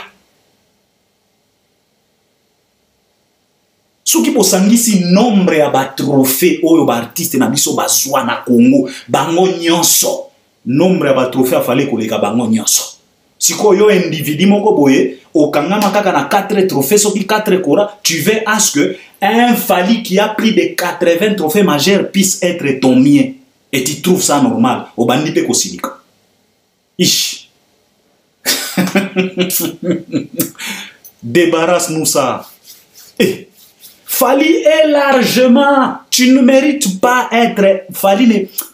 Ce qui posangisi nombre ya ba trophée oyo ba artiste na biso bazwa na Congo bango nyonso nombre ya ba trophée afale koleka bango nyonso siko yo individu moko boye okangama kaka na 4 trophées soki 4 kora tu veux à ce que un Fally qui a plus de 80 trophées majeurs puisse être ton mien et tu trouves ça normal obandi pe kosilika ish débarrasse-nous ça. Fally est largement. Tu ne mérites pas être.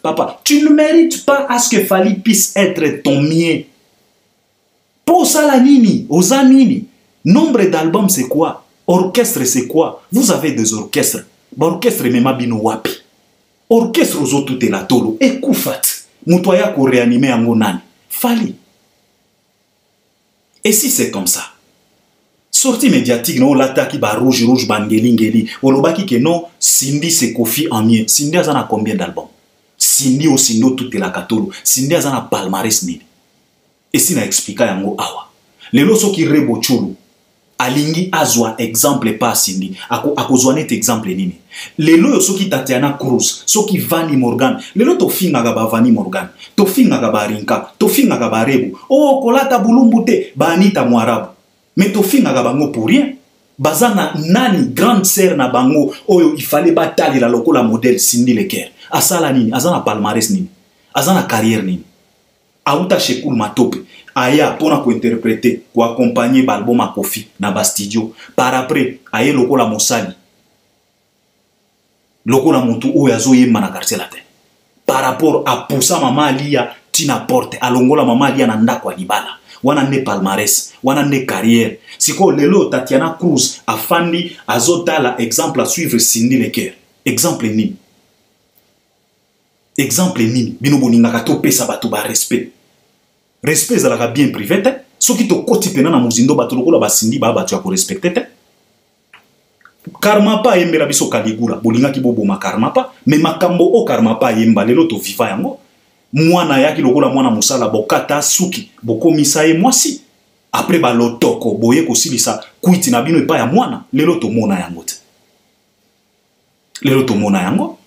Papa, tu ne mérites pas à ce que Fally puisse être ton mien. Pour ça, la nini, aux nini. Nombre d'albums, c'est quoi? Orchestre, c'est quoi? Vous avez des orchestres. Orchestre, même bino wapi. Orchestre, aux autres, tout est la tolo. Et koufat. Moutoya ko réanimer en nani. Fally. Et si c'est comme ça? Sortie médiatique, non, l'attaque ba rouge, bangeli, olobaki que non, Cindy c'est Kofi en mien. Cindy a combien d'albums? Cindy au Sindo tout est la katolo. Cindy a palmarès nini. Et si na explica yango awa. Lelo so ki rebo chulu. Alingi azwa exemple pas Cindy. Ako zwanet exemple nini. Lelo so ki Tatiana Cruz, so ki Vanny Morgan. Lelo to finga ba Vanny Morgan. To finga ba Rinka, to finga ba Rebo. Oh, kolata bulumbute, ba Anita Mwarabu. Mais tofinga ga bango pour rien. Bazana nani grande sœur na bango oyo il fallait batali la lokola modèle Cindy Leker. Asala nini, azana palmarès nini. Azana carrière nini. Auta Shekul Matope. Aya pona ko interpréter, ko accompagner l'album à Kofi na ba studio. Par après, aye lokola Mosali. Lokola mutu oyo azoyemba na quartier latin. Par rapport à poussa mama Alia tina porte alongola mama Alia na ndako alibala. Wana ne palmarès, wana ne carrière. Siko lelo Tatiana Cruz afandi azota la exemple à suivre Cindy Leker. Exemple nini. Exemple nini. Bino boninga kato pesa batu ba respect. Respect zalaka bien privé te. Soki to koti pena na muzindo batu lokola ba Cindy ba batu ya ko respecter te. Karma pa yembera biso Kaligula. Bolinga ki boboma karma pa. Mais makambo o karma pa yemba lelo to viva yango. Mwana yaki lokola mwana musala bokata suki bokomisa ye mwasi après ba lotoko boye kosilisa kuiti na bino epa ya mwana lelo to mona yango te lelo to mona yango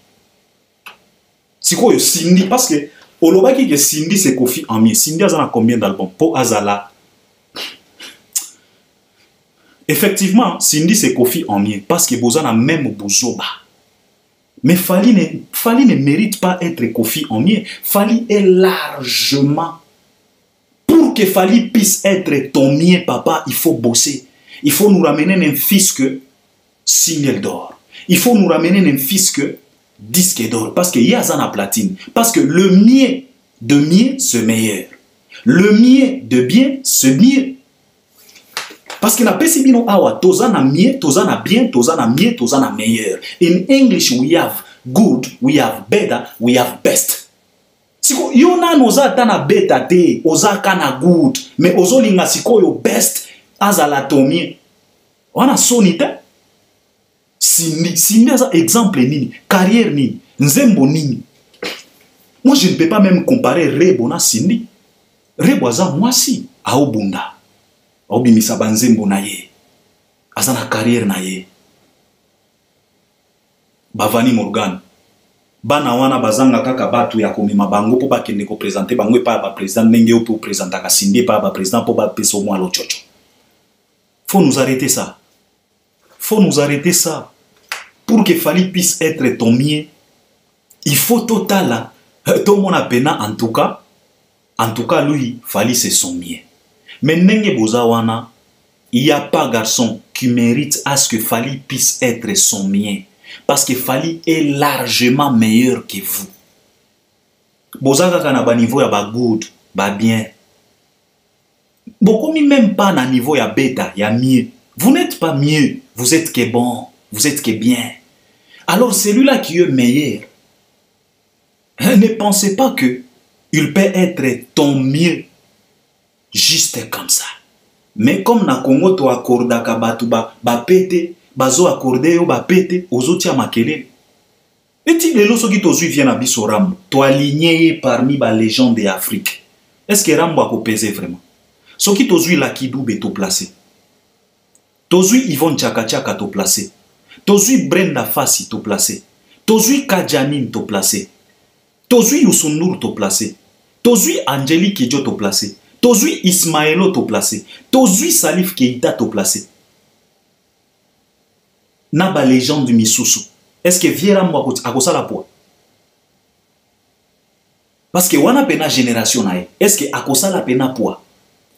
sikoyo Cindy parce que olobaki que Cindy c'est Kofi en mien. Cindy azana combien d'albums po azala effectivement Cindy c'est Kofi en mien parce que bozana même bozoba. Mais Fally ne mérite pas être Kofi en mien. Fally est largement. Pour que Fally puisse être ton mien, papa, il faut bosser. Il faut nous ramener un fisc single d'or. Il faut nous ramener un fisc disque d'or. Parce qu'il y a ça la platine. Parce que le mien de mien, c'est meilleur. Le mien de bien, c'est mieux. Parce que la pesibino awa, tozana mie, tozana bien, tozana mie, tozana meilleur. In English, we have good, we have better, we have best. Siko, yona noza tana beta te, oza kana good, mais ozo linga siko yo best, azala tomie. Wana sonite. Cindy aza exemple nini, carrière nini, nzembo nini. Moi, je ne peux pas même comparer Rebo na Cindy. Rebo aza mwasi, aobunda. Obimisa banzembo na ye azana carrière na ye Vanny Morgan bana wana bazanga kaka batu ya komema bango po bakende ko présenter bango pa ba président ndenge o po présenter ka Cindy pa ba président po ba peso moi lo chocho. Faut nous arrêter ça. Faut nous arrêter ça. Pour que Fally puisse être ton mien, il faut total tout mon apena en tout cas lui Fally c'est son mien. Mais nenge bozawana, il n'y a pas garçon qui mérite à ce que Fally puisse être son mien. Parce que Fally est largement meilleur que vous. Bozaka kana ba niveau ya ba good, ba bien. Beaucoup même pas na niveau ya bêta, ya mieux. Vous n'êtes pas mieux, vous êtes que bon, vous êtes que bien. Alors celui-là qui est meilleur, ne pensez pas que il peut être ton mieux. Juste comme ça. Mais comme na Congo to accorda ka batu ba pete, bazo accordé yo ba pete, ozotia makele. Et ti lelo soki tozui vient na biso Rambo, to aligné parmi ba légendes d'Afrique. Est-ce que Rambo a pesé vraiment? Soki tozui Lakidou beto placé. Tozui Yvonne Chaka Chaka to placé. Tozui Brenda Fassi to placé. Tozui Kadjanine to placé. Tozui Youssou to placé. Tozui Angélique Kidjo to placé. Tozui Ismaëlo to placé. Tozui Salif Keita to placé. Naba légende du Misusu. Est-ce que Viera Mwa akosa la poa? Parce que wana pena génération nae. Est-ce que akosa la pena poa?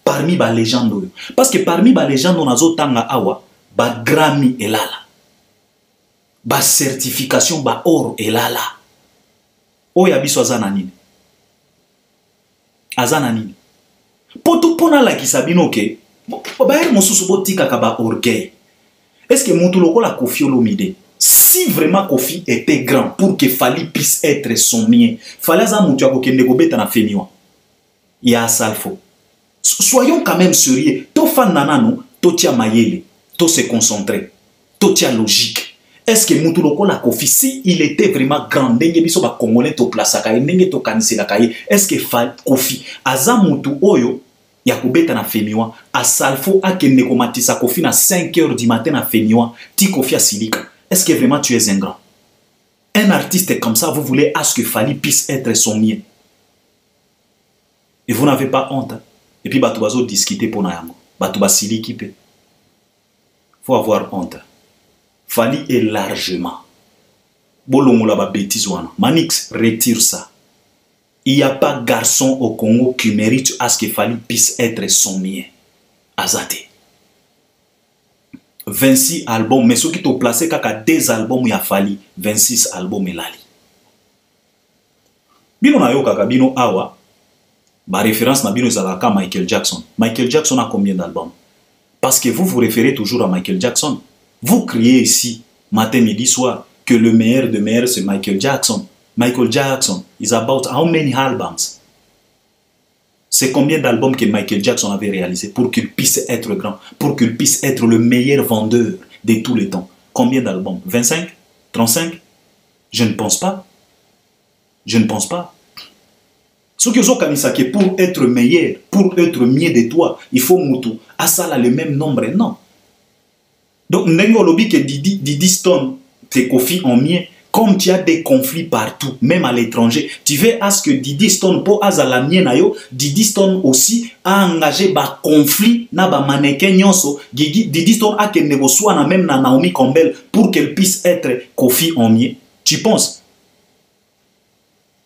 Parmi ba légende. Parce que parmi ba légende on a zotanga awa ba Grammy elala. ba certification ba or elala oya biso azana nini azana nini poto pona la kisabino ke ba er mosusu botika ka ba orgueil. Est-ce que mutu lokola Koffi Olomide, si vraiment Koffi était grand pour que Fally puisse être son mien, fallait ça mutu akokende kobeta na femiwa ya salfo. Soyons quand même sérieux. To fan nanano, to tia mayele, to se concentrer, to tia logique. Est-ce que mutu lokola Koffi, si il était vraiment grand, ndenge biso ba congolais to place kaye, ndenge to kanisela kaye, est-ce que Koffi aza mutu oyo ya kobeta na femiwa a salfo akende komatisa Koffi na 5 h du matin na femiwa ti Koffi a silika? Est-ce que vraiment tu es un grand? Un artiste comme ça, vous voulez à ce que Fally puisse être son mien? Et vous n'avez pas honte. Et puis batu bazo discuter pour na yango, batu ba siliki pe. Faut avoir honte. Fally est largement bolongola ba bêtise wana. Manix, retire ça. Il n'y a pas garçon au Congo qui mérite à ce que Fally puisse être son mien. Azate. 26 albums, mais ceux qui t'ont placé kaka 2 albums il y a Fally, 26 albums elali. Bino na yo kaka bino awa, ba référence na bino zalaka Michael Jackson. Michael Jackson a combien d'albums? Parce que vous vous référez toujours à Michael Jackson. Vous criez ici, matin, midi, soir, que le meilleur de meilleur c'est Michael Jackson. Michael Jackson is about how many albums? C'est combien d'albums que Michael Jackson avait réalisé pour qu'il puisse être grand, pour qu'il puisse être le meilleur vendeur de tous les temps? Combien d'albums? 25? 35? Je ne pense pas. Je ne pense pas. Ce que je pour être meilleur, pour être mieux de toi, il faut Moutou. À ça, là, le même nombre, non. Donc, Nengo Lobby que Didi Stone, c'est Koffi en mieux. Comme tu as des conflits partout, même à l'étranger, tu veux à ce que Didi Stone, pour Azala Mienayo, Didi Stone aussi a engagé ba conflit na ba mannequin nyonso. Didi Stone a qu'elle négocie na même na Naomi Campbell pour qu'elle puisse être Koffi en mieux. Tu penses?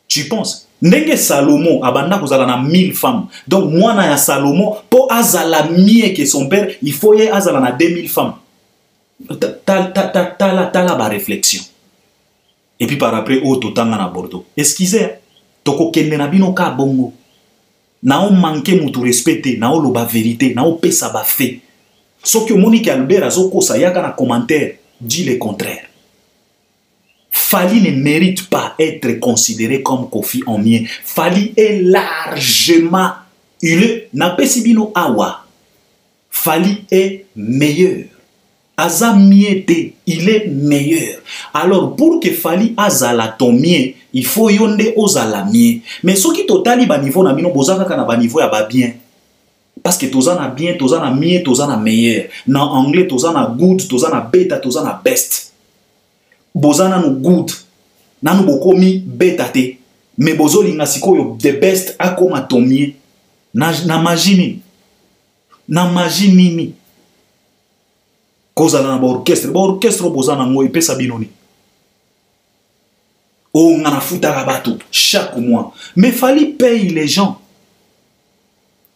Tu penses? Ndenge Salomon abanda kozala na 1000 femmes. Donc moi na ya Salomon pour Azala mieux que son père, il faut y Azala na 2000 femmes. T'as la réflexion. Et puis par après, oh, totanga na Bordeaux. Excusez, toko kende na bino ka bongo. Na o manke mutu respecté, na o loba vérité, na o pesa ba fait. Sauf que Monique Albert azoko sa yaka na commentaire dit le contraire. Fally ne mérite pas être considéré comme Koffi en mien. Fally est largement, il est na pesibino awa. Fally est meilleur. Aza miete, il est meilleur. Alors pour que Fally azala ton mien, il faut yonde ozala mien. Mais ce qui totali ba niveau na bino bozaka kana ba niveau ya ba bien. Parce que tozana bien, tozana mien, tozana meilleur. Na anglais tozana good, tozana beta, tozana best. Bozana no good. Nanu bokomi beta te. Mais bozolinga sikoyo the best akoma ton mien. Na magie nini. Kozala na ba orchestre bozana ngo epesa binoni. Oh ngana futa rabato chaque mois. Mais Fally paye les gens.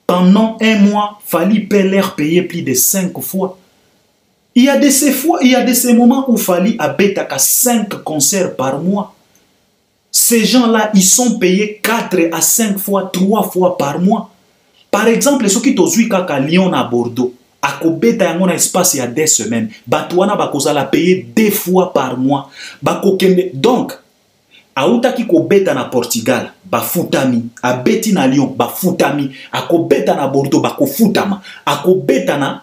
Pendant un mois, Fally paye leur payer plus de 5 fois. Il y a de ces fois, il y a de ces moments où Fally a betaka 5 concerts par mois. Ces gens-là, ils sont payés 4 à 5 fois, 3 fois par mois. Par exemple, ceux qui t'ont kaka Lyon à Bordeaux. Akobeta yango na espace il y a 2 semaines. Batouana bakozala payer 2 fois par mois. Bakokende. Donc, autaki kobeta na Portugal, bafutami. Abeti na Lyon, bafutami. Akobeta na Bordeaux, bakofutama. Akobeta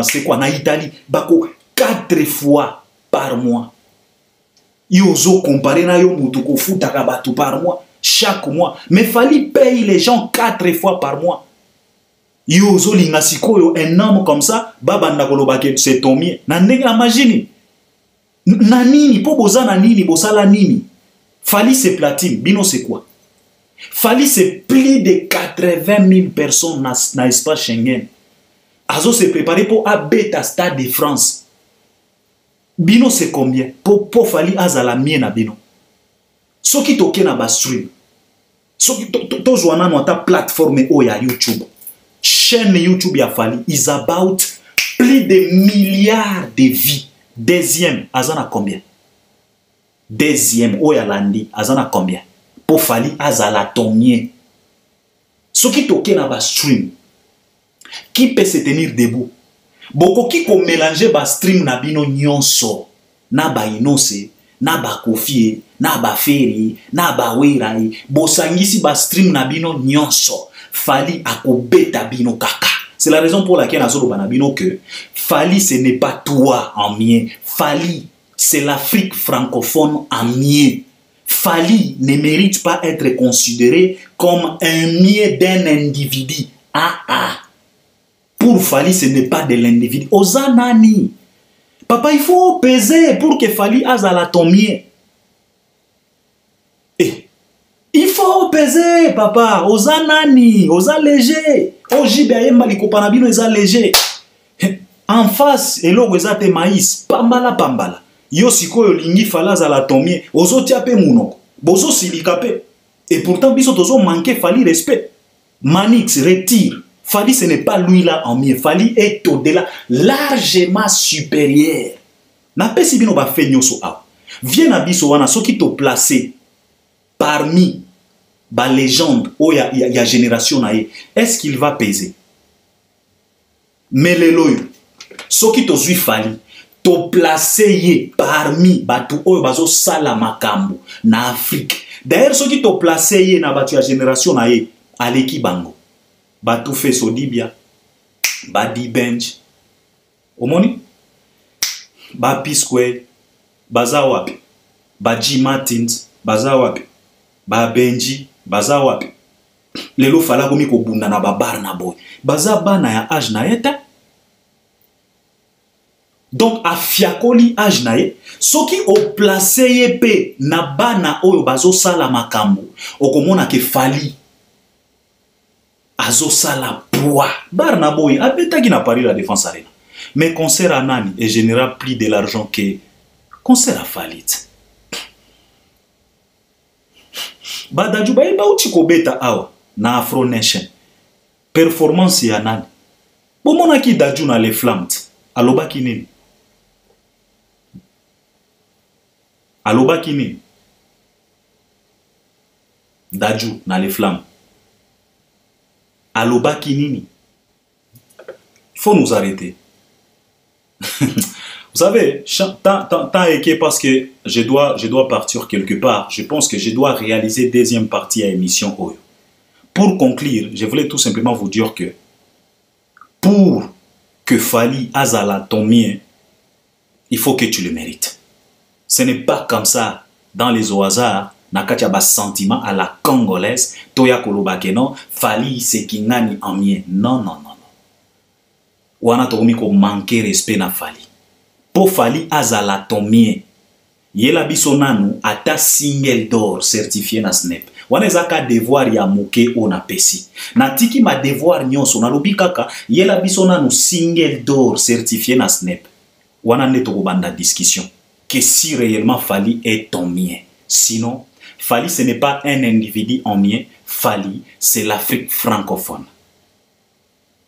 c'est quoi, na Italie, bako 4 fois par mois. Yozo comparé na yo mutuko futaka batu par mois, chaque mois. Mais Fally paye les gens 4 fois par mois. Yozo lingasiko un homme comme ça, babanda kolobake c'est ton mien. Na ndenge na magini. Na nini, po boza na nini, bosala nini. Fally c'est platine, bino c'est quoi? Fally c'est plus de 80 000 personnes na espace Schengen. Azo se préparé pour abeta Stade de France. Bino c'est combien? Pour Fally azala mien na bino. Soki toke na ba stream. Soki to joana no ta plateforme o ya YouTube. Chaîne YouTube ya Fally is about plus de milliards de vies. Deuxième, azana combien? Deuxième, oyalandi, azana combien? Pour Fally azala tomie. Ce qui toque na ba stream, qui peut se tenir debout? Boko qui ko mélanger ba stream na bino nyonso, na ba inose, na ba kofie, na ba feri, na ba werai, bosangisi ba stream na bino nyonso. Fally akobeta bino kaka. C'est la raison pour laquelle Azolo Banabino que Fally ce n'est pas toi en mien. Fally c'est l'Afrique francophone en mien. Fally ne mérite pas être considéré comme un mien d'un individu. Pour Fally ce n'est pas de l'individu. Ozanani. Papa, il faut peser pour que Fally azala ton mien. Il faut peser, papa. Oza nani, oza léger. Ojibe ayemba likopanabino eza léger. En face, eloko eza te maïs. Pambala pambala. Yo sikoyo lingi Fally azala tomie. Ozo tiape munoko. Bozo silikape. Et pourtant, biso tozo manqué Fally respect. Manix, retire. Fally, ce n'est pas lui là en mien. Fally est au-delà, largement supérieur. Na pesi bino ba fe nyoso a. Viens na biso wana soki to placé parmi ba légende où il y a génération naïe, est-ce qu'il va peser? Mais les loyaux, ceux qui t'ont Fally, t'ont placé parmi batu oyo bazo sala makambo na Afrique. D'ailleurs, ceux qui t'ont placé na batu ya génération naïe, aleki bango, batu fait Sodibia, badi bench, omoni, ba P-Square, baza wapi, ba G Martins, baza wapi. Ba Benji, baza wapi. Lelo Fally komi ko bunda na babar na boy. Baza bana ya âge na yeta. Donc a fiakoli âge na ye. Soki o placé ye pe na bana oyo bazo sala makambo. Okomona ke Fally azo sala poids. Bar na boy, abeta ki na Paris la Défense Arena. Mais concert à nani et général plus de l'argent que concert à Fally. Badaju ba iba uchi kobeta awa na Afro Nation. Performance ya nani? Bomona ki Daju na les flammes. Aloba ki nini? Aloba ki nini? Daju na les flammes. Aloba ki nini? Il faut nous arrêter. Vous savez, tant équé parce que je dois partir quelque part. Je pense que je dois réaliser deuxième partie à l'émission Oyo. Pour conclure, je voulais tout simplement vous dire que pour que Fally azala ton mien, il faut que tu le mérites. Ce n'est pas comme ça dans les au hasard. Nakatia bas sentiment à la congolaise. Toya kolobakeno, Fally c'est kingani en mien. Non, non, non, non. Wana tokomi ko manquer respect na Fally. Pour Fally azala ton mien. Yela biso nanu ata single d'or certifié na Snap. Wana ezaka devoir ya moke ona pesi. Na tiki ma devoir nyonso na lobi kaka yela biso nanu single d'or certifié na Snap. Wana neto ko banda discussion que si réellement Fally est ton mien. Sinon, Fally ce n'est pas un individu en mien. Fally c'est l'Afrique francophone.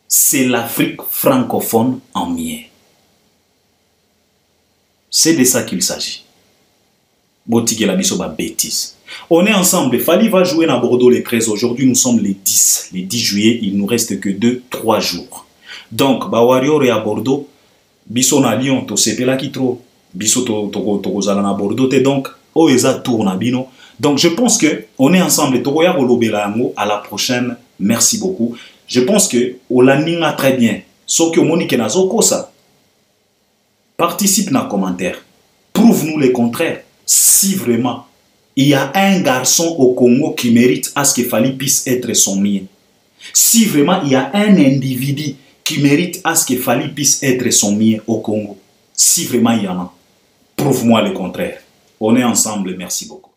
C'est l'Afrique francophone en mien. C'est de ça qu'il s'agit. Botiki la biso ba bêtise. On est ensemble. Fally va jouer à Bordeaux les 13. Aujourd'hui, nous sommes les 10. Les 10 juillet, il nous reste que 2-3 jours. Donc, ba Warrior et à Bordeaux, biso na Lyon, to sepela ki tro. Biso to zala na Bordeaux te donc, oeza tourna bino. Donc, je pense que on est ensemble. To ya kolobela yango à la prochaine. Merci beaucoup. Je pense que o landinga très bien. Soki o monique na zoko ça. Participe dans les commentaires. Prouve-nous le contraire. Si vraiment il y a un garçon au Congo qui mérite à ce que Fally puisse être son mien. Si vraiment il y a un individu qui mérite à ce que Fally puisse être son mien au Congo. Si vraiment il y en a. Prouve-moi le contraire. On est ensemble. Merci beaucoup.